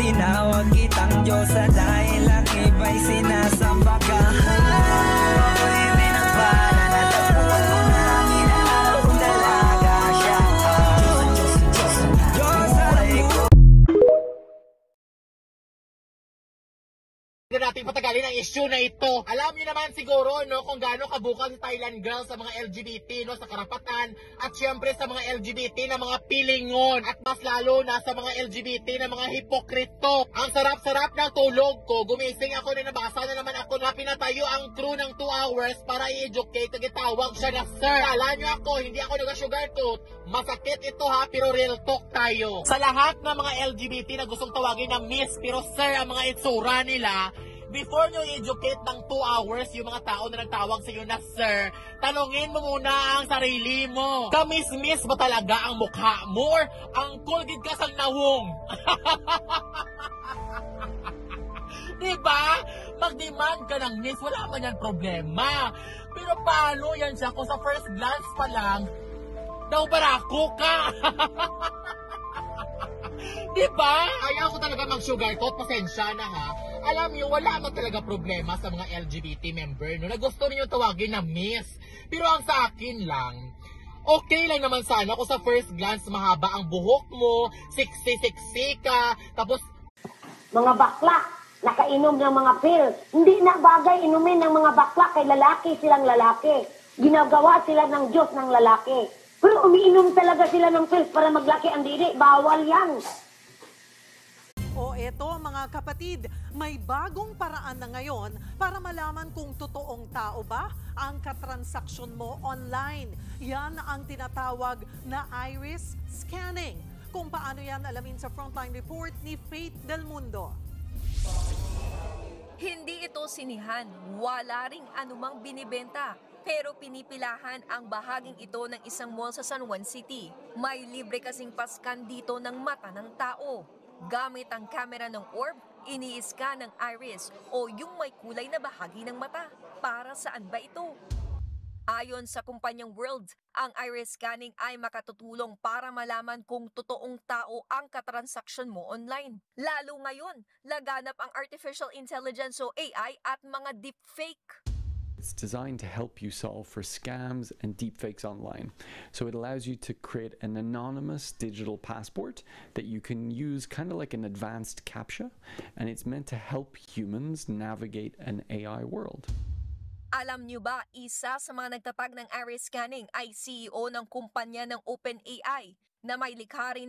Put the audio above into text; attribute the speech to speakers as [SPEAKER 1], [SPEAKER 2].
[SPEAKER 1] Tinawag kitang Diyosa dahil ang iba'y sinasamba ka. Ako'y binabana, natagpuan ko na ang inaakong dalaga siya. Diyosa ko.
[SPEAKER 2] Hindi natin patagalin ang issue na ito. Alam niyo naman siguro no, kung gaano kabukas si Thailand girl sa mga LGBT no, sa karapatan at syempre sa mga LGBT na mga pilingon at mas lalo na sa mga LGBT na mga hipokrito. Ang sarap-sarap ng tulog ko. Gumising ako na nabasa na naman ako na pinatayo ang crew ng 2 hours para i-educate. Nagitawag siya na sir. Alam niyo ako, hindi ako nag-sugarcoat. Masakit ito ha, pero real talk tayo. Sa lahat ng mga LGBT na gustong tawagin na miss pero sir ang mga itsura nila, before nyo i-educate ng 2 hours yung mga tao na nagtawag sa iyo na sir, tanungin mo muna ang sarili mo. Kamis-miss ba talaga ang mukha mo or ang kulgid ka sa nawong? Diba? Mag-demand ka ng miss, wala man yan problema. Pero paano yan siya kung sa first glance pa lang, daw barako ka? Diba? Ayaw ko talaga mag-sugarcoat, pasensya na ha. Alam niyo, wala man talaga problema sa mga LGBT member no, na gusto niyo tawagin na miss. Pero ang sa akin lang, okay lang naman sana kung sa first glance mahaba ang buhok mo, sexy ka, tapos
[SPEAKER 3] mga bakla, nakainom ng mga pills. Hindi na bagay inumin ng mga bakla kay lalaki silang lalaki. Ginagawa sila ng Diyos ng lalaki. Pero umiinom talaga sila ng pills para maglaki ang diri. Bawal yan.
[SPEAKER 4] O eto mga kapatid, may bagong paraan na ngayon para malaman kung totoong tao ba ang katransaksyon mo online. Yan ang tinatawag na iris scanning. Kung paano yan alamin sa Frontline Report ni Faith Del Mundo.
[SPEAKER 5] Hindi ito sinihan, wala ring anumang binibenta. Pero pinipilahan ang bahaging ito ng isang mall sa San Juan City. May libre kasing paskan dito ng mata ng tao. Gamit ang kamera ng orb, ini-scan ng iris o yung may kulay na bahagi ng mata. Para saan ba ito? Ayon sa kumpanyang World, ang iris scanning ay makatutulong para malaman kung totoong tao ang katransaksyon mo online. Lalo ngayon, laganap ang artificial intelligence o AI at mga deepfake.
[SPEAKER 6] It's designed to help you solve for scams and deepfakes online. So it allows you to create an anonymous digital passport that you can use kind of like an advanced CAPTCHA, and it's meant to help humans navigate an AI world.
[SPEAKER 5] Alam niyo ba, isa sa mga nagtatag ng iris scanning ay CEO ng kumpanya ng OpenAI na may likha rin